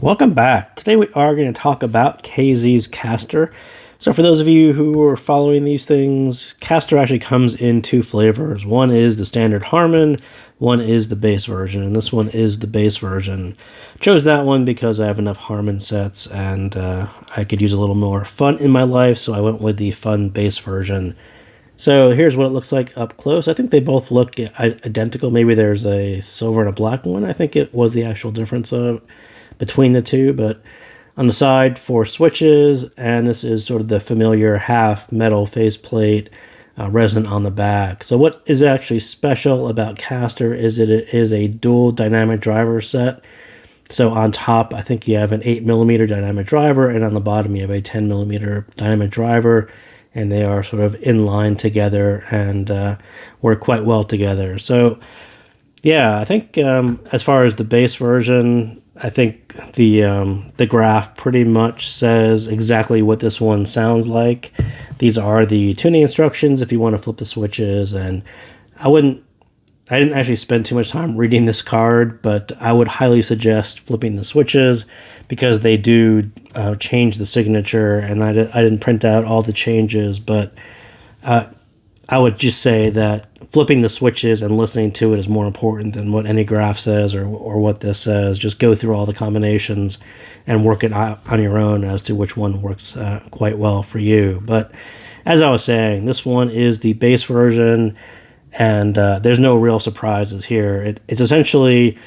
Welcome back. Today we are going to talk about KZ's Castor. So for those of you who are following these things, Castor actually comes in two flavors. One is the standard Harman, one is the base version, and this one is the base version. Chose that one because I have enough Harman sets and I could use a little more fun in my life, so I went with the fun base version. So here's what it looks like up close. I think they both look identical. Maybe there's a silver and a black one. I think it was the actual difference between the two, but on the side, 4 switches, and this is sort of the familiar half metal faceplate resonant on the back. So what is actually special about Castor is that it is a dual dynamic driver set. So on top, I think you have an 8mm dynamic driver, and on the bottom you have a 10mm dynamic driver, and they are sort of in line together and work quite well together. So yeah, I think as far as the base version, I think the graph pretty much says exactly what this one sounds like. These are the tuning instructions if you want to flip the switches, and I didn't actually spend too much time reading this card, but I would highly suggest flipping the switches because they do change the signature, and I didn't print out all the changes, but I would just say that flipping the switches and listening to it is more important than what any graph says or what this says. Just go through all the combinations and work it out on your own as to which one works quite well for you. But as I was saying, this one is the base version, and there's no real surprises here. It's essentially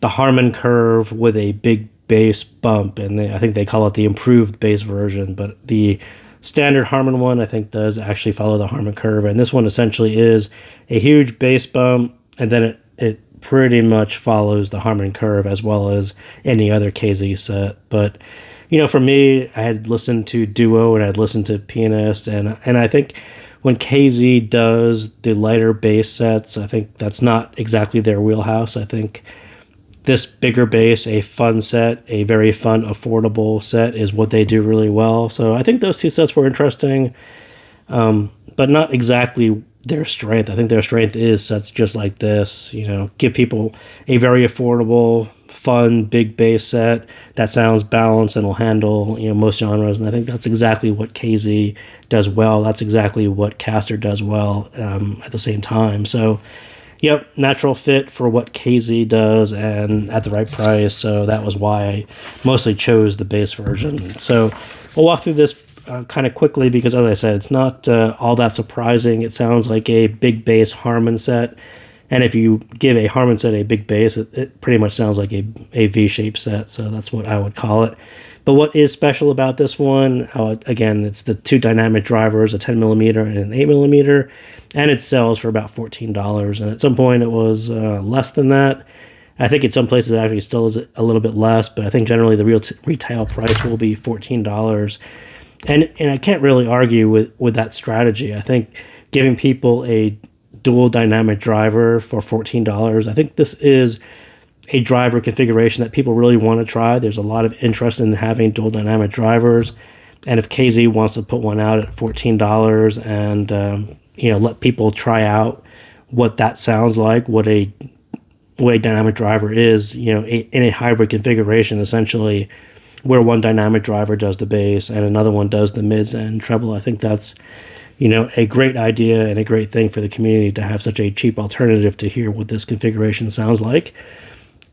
the Harman curve with a big bass bump, and I think they call it the improved bass version, but the standard Harman one, I think, does actually follow the Harman curve, and this one essentially is a huge bass bump, and then it pretty much follows the Harman curve as well as any other KZ set. But, you know, for me, I had listened to Duo and I'd listened to Pianist, and I think when KZ does the lighter bass sets, I think that's not exactly their wheelhouse. I think this bigger bass, a fun set, a very fun, affordable set is what they do really well. So I think those two sets were interesting, but not exactly their strength. I think their strength is sets just like this, you know, give people a very affordable, fun, big bass set that sounds balanced and will handle, you know, most genres. And I think that's exactly what KZ does well. That's exactly what Castor does well at the same time. So yep, natural fit for what KZ does and at the right price. So that was why I mostly chose the base version. So we'll walk through this kind of quickly because, as I said, it's not all that surprising. It sounds like a big bass Harman set. And if you give a Harman set a big bass, it pretty much sounds like a V-shaped set. So that's what I would call it. But what is special about this one, again, it's the 2 dynamic drivers, a 10mm and an 8mm, and it sells for about $14. And at some point it was less than that. I think in some places it actually still is a little bit less, but I think generally the real retail price will be $14. And I can't really argue with that strategy. I think giving people a dual dynamic driver for $14, I think this is a driver configuration that people really want to try. There's a lot of interest in having dual dynamic drivers, and if KZ wants to put one out at $14 and you know, let people try out what that sounds like, what a dynamic driver is, you know, in a hybrid configuration, essentially, where one dynamic driver does the bass and another one does the mids and treble. I think that's, you know, a great idea and a great thing for the community to have such a cheap alternative to hear what this configuration sounds like.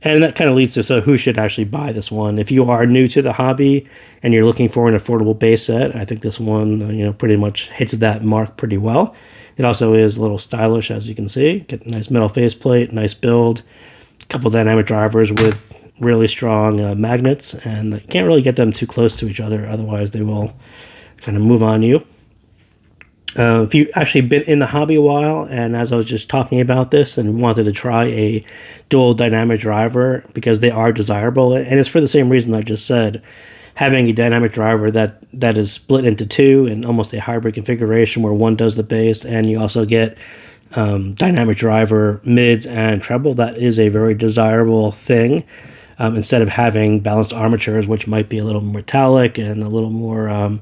And that kind of leads to, so who should actually buy this one? If you are new to the hobby and you're looking for an affordable bass set, I think this one, you know, pretty much hits that mark pretty well. It also is a little stylish, as you can see. Get a nice metal faceplate, nice build, a couple dynamic drivers with really strong magnets, and you can't really get them too close to each other, otherwise they will kind of move on you. If you've actually been in the hobby a while, and as I was just talking about this and wanted to try a dual dynamic driver because they are desirable, and it's for the same reason I just said, having a dynamic driver that is split into 2 in almost a hybrid configuration where one does the bass and you also get dynamic driver mids and treble, that is a very desirable thing. Instead of having balanced armatures, which might be a little metallic and a little more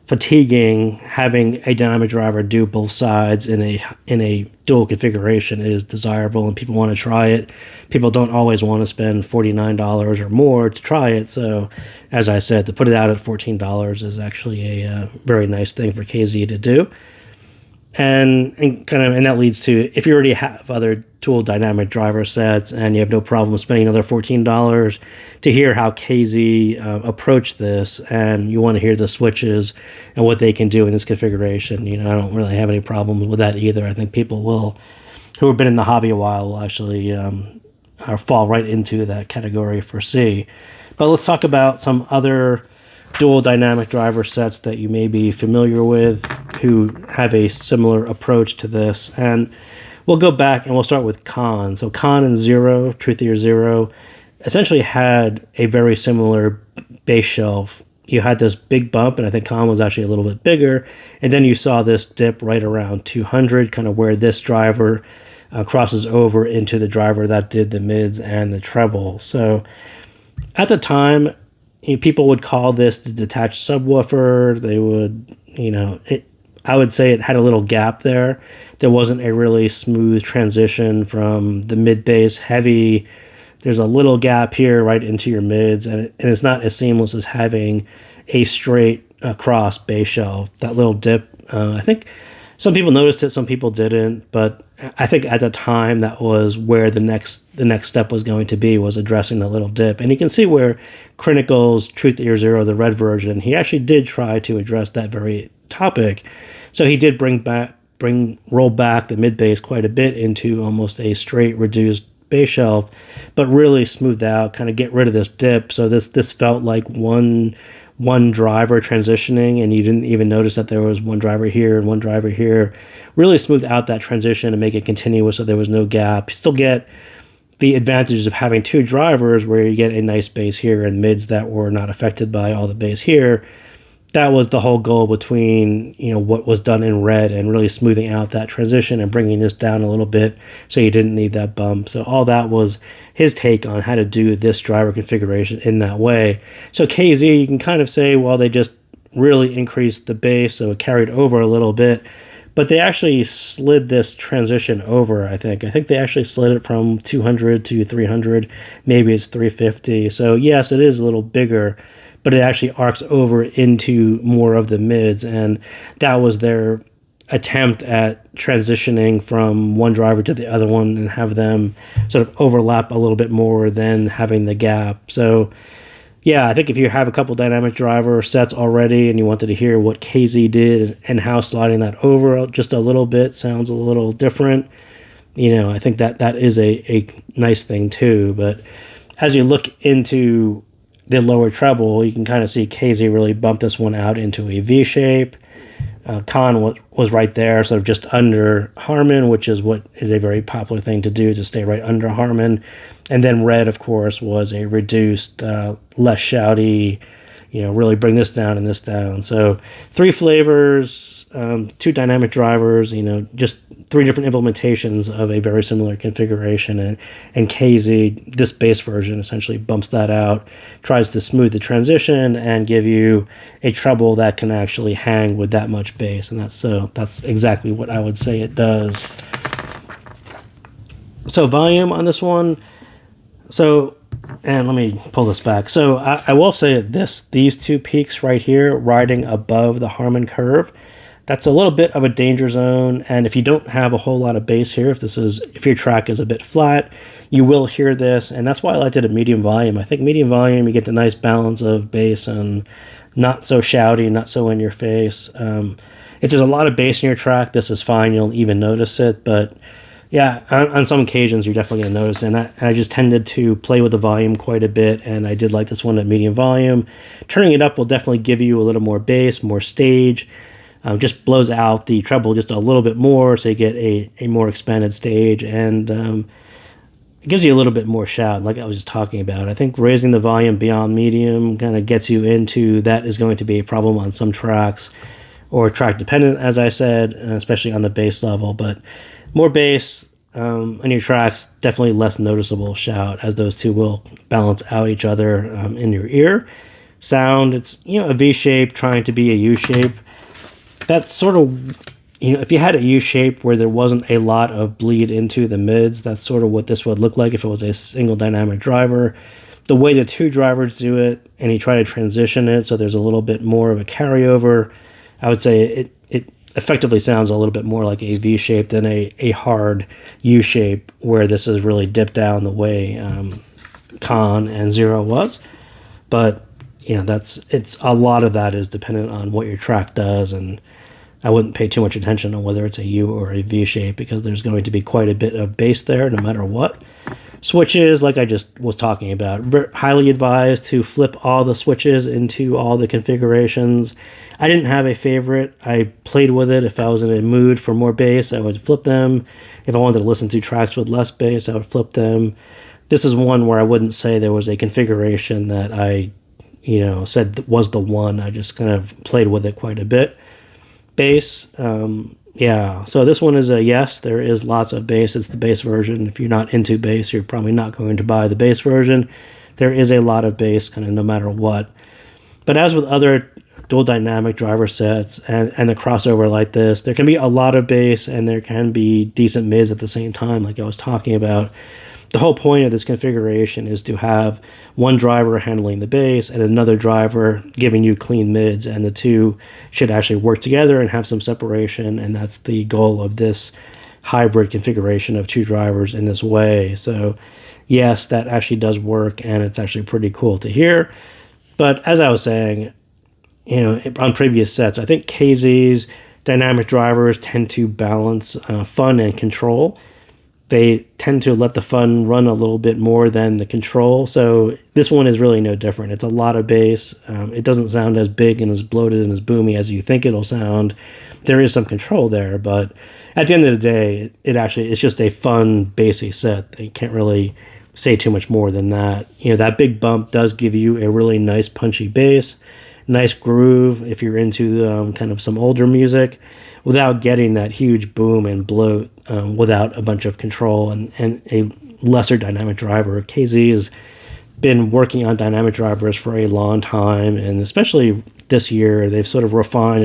fatiguing having a dynamic driver do both sides in a dual configuration. It is desirable and people want to try it. People don't always want to spend $49 or more to try it. So as I said, to put it out at $14 is actually a very nice thing for KZ to do. And that leads to, if you already have other dual dynamic driver sets and you have no problem spending another $14, to hear how KZ approached this, and you want to hear the switches and what they can do in this configuration. I don't really have any problems with that either. I think people who have been in the hobby a while will actually fall right into that category for C. But let's talk about some other dual dynamic driver sets that you may be familiar with who have a similar approach to this. And we'll go back and we'll start with Con. So Con and Zero, Truthier Zero, essentially had a very similar base shelf. You had this big bump, and I think Con was actually a little bit bigger. And then you saw this dip right around 200, kind of where this driver crosses over into the driver that did the mids and the treble. So at the time, people would call this the detached subwoofer. They would, I would say it had a little gap there. There wasn't a really smooth transition from the mid bass heavy. There's a little gap here right into your mids, and it's not as seamless as having a straight across bass shelf. That little dip, I think some people noticed it, some people didn't, but I think at the time that was where the next step was going to be, was addressing the little dip. And you can see where Critical's Truthier Zero, the red version, he actually did try to address that very topic. So he did roll back the mid bass quite a bit into almost a straight reduced bass shelf, but really smoothed out, kind of get rid of this dip. So this felt like one driver transitioning, and you didn't even notice that there was one driver here and one driver here. Really smooth out that transition and make it continuous so there was no gap. You still get the advantages of having two drivers where you get a nice bass here and mids that were not affected by all the bass here. That was the whole goal between what was done in red and really smoothing out that transition and bringing this down a little bit so you didn't need that bump. So all that was his take on how to do this driver configuration in that way. So KZ, you can kind of say, well, they just really increased the bass, so it carried over a little bit. But they actually slid this transition over, I think. I think they actually slid it from 200 to 300. Maybe it's 350. So yes, it is a little bigger, but it actually arcs over into more of the mids, and that was their attempt at transitioning from one driver to the other one and have them sort of overlap a little bit more than having the gap. So yeah, I think if you have a couple dynamic driver sets already and you wanted to hear what KZ did and how sliding that over just a little bit sounds a little different, I think that is a nice thing too. But as you look into the lower treble, you can kind of see KZ really bumped this one out into a V shape. Con was right there, sort of just under Harman, which is what is a very popular thing to do, to stay right under Harman. And then red, of course, was a reduced, less shouty, really bring this down and this down. So 3 flavors, 2 dynamic drivers, just 3 different implementations of a very similar configuration. And KZ, this bass version, essentially bumps that out, tries to smooth the transition and give you a treble that can actually hang with that much bass. And that's exactly what I would say it does. So volume on this one. And let me pull this back. So I will say these 2 peaks right here, riding above the Harman curve, that's a little bit of a danger zone. And if you don't have a whole lot of bass here, if your track is a bit flat, you will hear this. And that's why I liked it at medium volume. I think medium volume, you get the nice balance of bass and not so shouty, not so in your face. If there's a lot of bass in your track, this is fine. You'll even notice it. But yeah, on some occasions, you're definitely going to notice it. And I just tended to play with the volume quite a bit, and I did like this one at medium volume. Turning it up will definitely give you a little more bass, more stage. Just blows out the treble just a little bit more, so you get a more expanded stage, and it gives you a little bit more shout, like I was just talking about. I think raising the volume beyond medium kind of gets you into that is going to be a problem on some tracks, or track dependent, as I said, especially on the bass level. But more bass on your tracks, definitely less noticeable shout, as those two will balance out each other in your ear. Sound, it's a V shape trying to be a U shape. that's sort of, if you had a U shape where there wasn't a lot of bleed into the mids, that's sort of what this would look like if it was a single dynamic driver. The way the two drivers do it, and you try to transition it so there's a little bit more of a carryover, I would say it effectively sounds a little bit more like a V shape than a hard U shape where this is really dipped down the way Con and Zero was. But it's a lot of that is dependent on what your track does, and I wouldn't pay too much attention on whether it's a U or a V shape because there's going to be quite a bit of bass there no matter what. Switches, like I just was talking about, highly advised to flip all the switches into all the configurations. I didn't have a favorite. I played with it. If I was in a mood for more bass, I would flip them. If I wanted to listen to tracks with less bass, I would flip them. This is one where I wouldn't say there was a configuration that I, said was the one. I just kind of played with it quite a bit. Bass, so this one is a yes, there is lots of bass. It's the bass version. If you're not into bass, you're probably not going to buy the bass version. There is a lot of bass kind of no matter what. But as with other dual dynamic driver sets and the crossover like this, there can be a lot of bass and there can be decent mids at the same time, like I was talking about. The whole point of this configuration is to have one driver handling the bass and another driver giving you clean mids, and the two should actually work together and have some separation, and that's the goal of this hybrid configuration of two drivers in this way. So yes, that actually does work, and it's actually pretty cool to hear. But as I was saying, on previous sets, I think KZ's dynamic drivers tend to balance fun and control. They tend to let the fun run a little bit more than the control. So this one is really no different. It's a lot of bass. It doesn't sound as big and as bloated and as boomy as you think it'll sound. There is some control there, but at the end of the day, it's just a fun, bassy set. You can't really say too much more than that. That big bump does give you a really nice punchy bass, nice groove if you're into kind of some older music, without getting that huge boom and bloat, without a bunch of control and a lesser dynamic driver. KZ has been working on dynamic drivers for a long time, and especially this year, they've sort of refined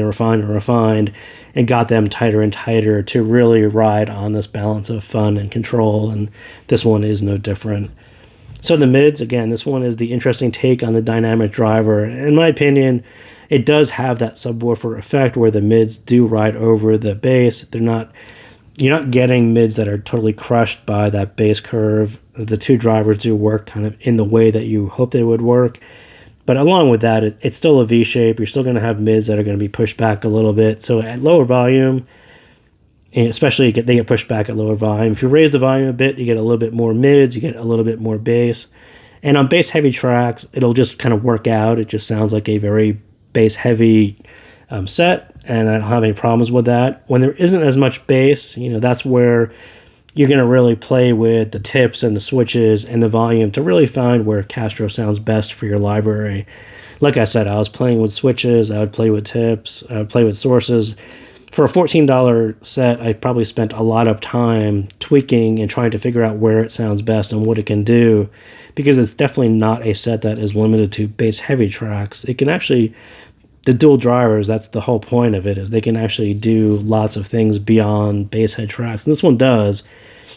and got them tighter and tighter to really ride on this balance of fun and control, and this one is no different. So the mids, again, this one is the interesting take on the dynamic driver. In my opinion, it does have that subwoofer effect where the mids do ride over the bass. You're not getting mids that are totally crushed by that bass curve. The two drivers do work kind of in the way that you hope they would work. But along with that, it's still a V shape. You're still going to have mids that are going to be pushed back a little bit. So at lower volume, and especially they get pushed back at lower volume. If you raise the volume a bit, you get a little bit more mids, you get a little bit more bass. And on bass heavy tracks, it'll just kind of work out. It just sounds like a very bass heavy set, and I don't have any problems with that. When there isn't as much bass, that's where you're going to really play with the tips and the switches and the volume to really find where Castor sounds best for your library. Like I said, I was playing with switches, I would play with tips, I would play with sources. For a $14 set, I probably spent a lot of time tweaking and trying to figure out where it sounds best and what it can do, because it's definitely not a set that is limited to bass heavy tracks. It can actually, the dual drivers, that's the whole point of it, is they can actually do lots of things beyond bass head tracks. And this one does,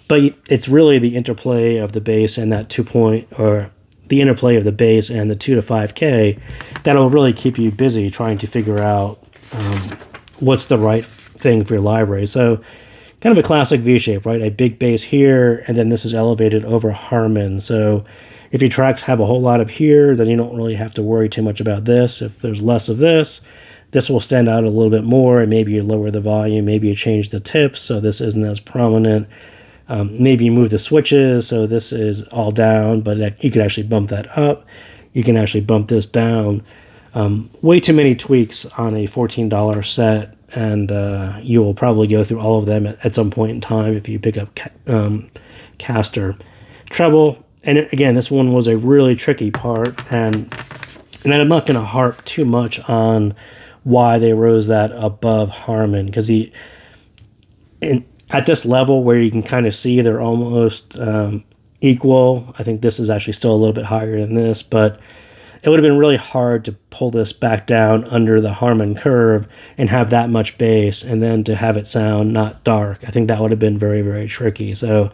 but it's really the interplay of the bass and that the interplay of the bass and the 2 to 5K that'll really keep you busy trying to figure out what's the right thing for your library. So kind of a classic V shape, right? A big bass here, and then this is elevated over Harman. So if your tracks have a whole lot of here, then you don't really have to worry too much about this. If there's less of this will stand out a little bit more, and maybe you lower the volume, maybe you change the tips so this isn't as prominent. Maybe you move the switches so this is all down, but you could actually bump that up. You can actually bump this down. Way too many tweaks on a $14 set, and you will probably go through all of them at some point in time if you pick up Castor. Treble, and again, this one was a really tricky part, and I'm not going to harp too much on why they rose that above Harman, because at this level where you can kind of see they're almost equal, I think this is actually still a little bit higher than this, but it would have been really hard to pull this back down under the Harman curve and have that much bass and then to have it sound not dark. I think that would have been very, very tricky. So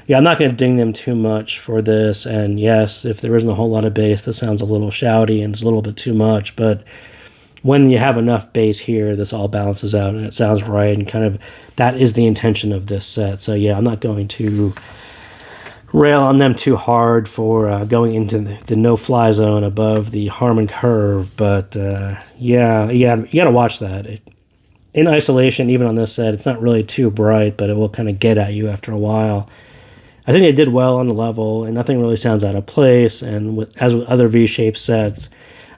yeah, I'm not going to ding them too much for this. And yes, if there isn't a whole lot of bass, this sounds a little shouty and it's a little bit too much. But when you have enough bass here, this all balances out and it sounds right. And kind of that is the intention of this set. So yeah, I'm not going to rail on them too hard for going into the no-fly zone above the Harman curve. But yeah, you got to watch that. In isolation, even on this set, it's not really too bright, but it will kind of get at you after a while. I think they did well on the level, and nothing really sounds out of place. And as with other V-shaped sets,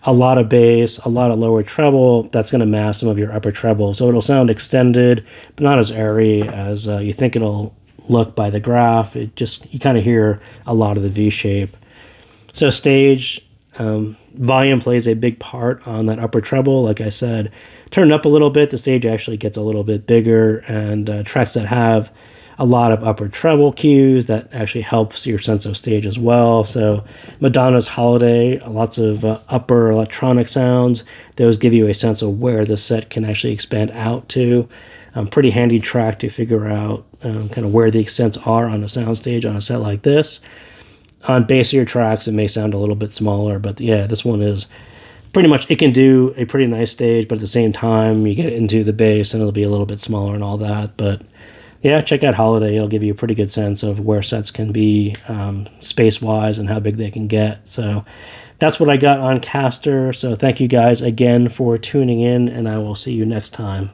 a lot of bass, a lot of lower treble, that's going to mask some of your upper treble. So it'll sound extended, but not as airy as you think it'll look by the graph. You kind of hear a lot of the V-shape. So stage, volume plays a big part on that upper treble. Like I said, turn it up a little bit, the stage actually gets a little bit bigger, and tracks that have a lot of upper treble cues, that actually helps your sense of stage as well. So Madonna's Holiday, lots of upper electronic sounds. Those give you a sense of where the set can actually expand out to. Pretty handy track to figure out kind of where the extents are on a soundstage on a set like this. On bassier tracks, it may sound a little bit smaller, but yeah, this one is pretty much, it can do a pretty nice stage, but at the same time, you get into the bass and it'll be a little bit smaller and all that. But yeah, check out Holiday. It'll give you a pretty good sense of where sets can be space-wise and how big they can get. So that's what I got on Castor. So thank you guys again for tuning in, and I will see you next time.